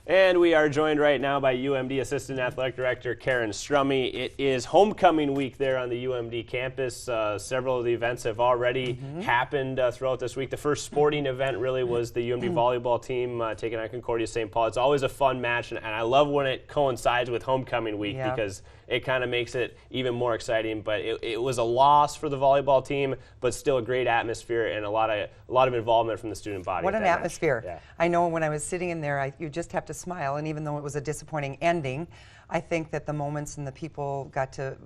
And we are joined right now by UMD Assistant Athletic Director Karen Strummy. It is homecoming week there on the UMD campus. Several of the events have already happened throughout this week. The first sporting event really was the UMD volleyball team taking on Concordia St. Paul. It's always a fun match, and I love when it coincides with homecoming week because it kind of makes it even more exciting. But it was a loss for the volleyball team, but still a great atmosphere and a lot of involvement from the student body. What an atmosphere. Yeah. I know when I was sitting in there, you just have to smile, and even though it was a disappointing ending, I think that the moments and the people got to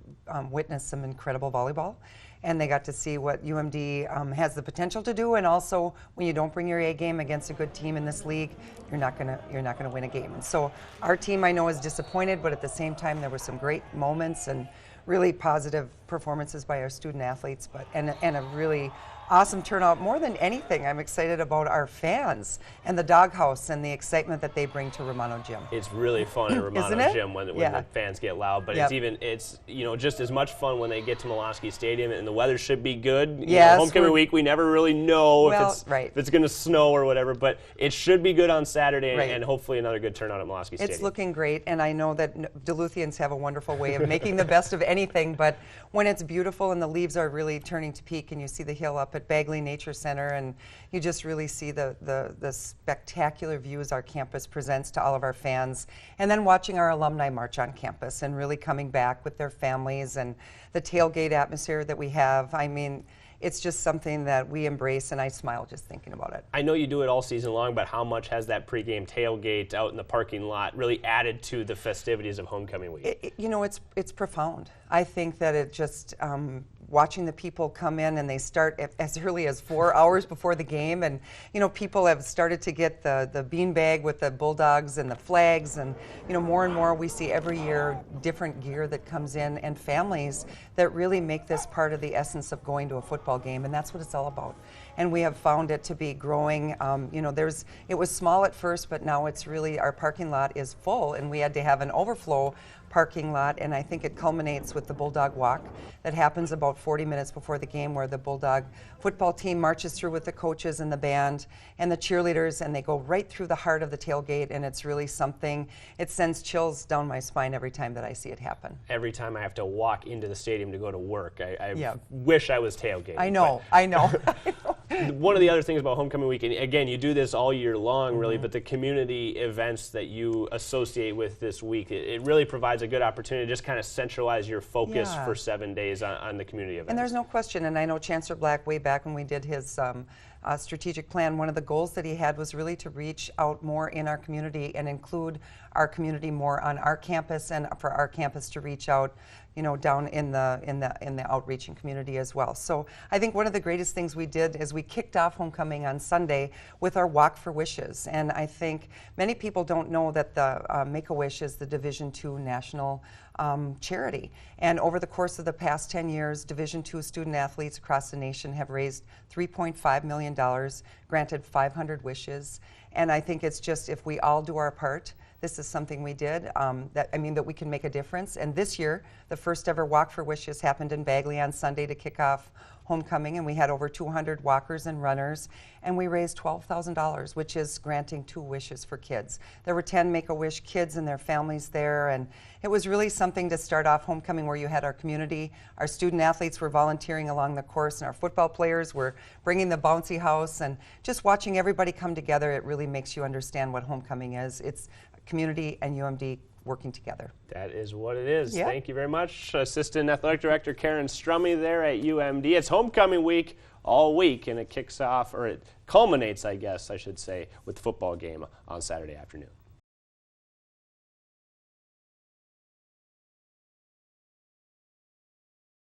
witness some incredible volleyball, and they got to see what UMD has the potential to do. And also, when you don't bring your A game against a good team in this league, you're not gonna win a game. And so our team, I know, is disappointed, but at the same time, there were some great moments and really positive performances by our student athletes, and a really awesome turnout. More than anything, I'm excited about our fans and the doghouse and the excitement that they bring to Romano Gym. It's really fun at Romano Gym when the fans get loud, but it's just as much fun when they get to Milwaukee Stadium, and the weather should be good. Yes, homecoming week, we never really know if it's going to snow or whatever, but it should be good on Saturday, and hopefully another good turnout at Milwaukee Stadium. It's looking great, and I know that Duluthians have a wonderful way of making the best of anything, but when it's beautiful and the leaves are really turning to peak and you see the hill up at Bagley Nature Center, and you just really see the spectacular views our campus presents to all of our fans, and then watching our alumni march on campus and really coming back with their families, and the tailgate atmosphere that we have. I mean, it's just something that we embrace, and I smile just thinking about it. I know you do it all season long, but how much has that pregame tailgate out in the parking lot really added to the festivities of homecoming week? It's profound. I think that it just watching the people come in, and they start as early as 4 hours before the game, and people have started to get the beanbag with the Bulldogs and the flags, and more and more we see every year different gear that comes in, and families that really make this part of the essence of going to a football game, and that's what it's all about. And we have found it to be growing. It was small at first, but now it's really, our parking lot is full, and we had to have an overflow parking lot, and I think it culminates with the Bulldog Walk that happens about 40 minutes before the game, where the Bulldog football team marches through with the coaches and the band and the cheerleaders, and they go right through the heart of the tailgate, and it's really something. It sends chills down my spine every time that I see it happen. Every time I have to walk into the stadium to go to work, I wish I was tailgating. I know. One of the other things about homecoming week, and again, you do this all year long, really, but the community events that you associate with this week, it really provides a good opportunity to just kind of centralize your focus for 7 days on the community events. And there's no question, and I know Chancellor Black, way back when we did his strategic plan, one of the goals that he had was really to reach out more in our community and include our community more on our campus, and for our campus to reach out down in the outreaching community as well. So I think one of the greatest things we did is we kicked off homecoming on Sunday with our Walk for Wishes, and I think many people don't know that the Make-A-Wish is the Division II national charity, and over the course of the past 10 years, Division II student athletes across the nation have raised $3.5 million, granted 500 wishes, and I think it's just, if we all do our part, this is something we did that we can make a difference. And this year, the first ever Walk for Wishes happened in Bagley on Sunday to kick off homecoming, and we had over 200 walkers and runners, and we raised $12,000, which is granting 2 wishes for kids. There were 10 Make-A-Wish kids and their families there, and it was really something to start off homecoming, where you had our community, our student athletes were volunteering along the course, and our football players were bringing the bouncy house, and just watching everybody come together, it really makes you understand what homecoming is. It's community and UMD working together. That is what it is. Yeah. Thank you very much, Assistant Athletic Director Karen Strummy there at UMD. It's homecoming week all week, and it kicks off, or it culminates, I guess I should say, with the football game on Saturday afternoon.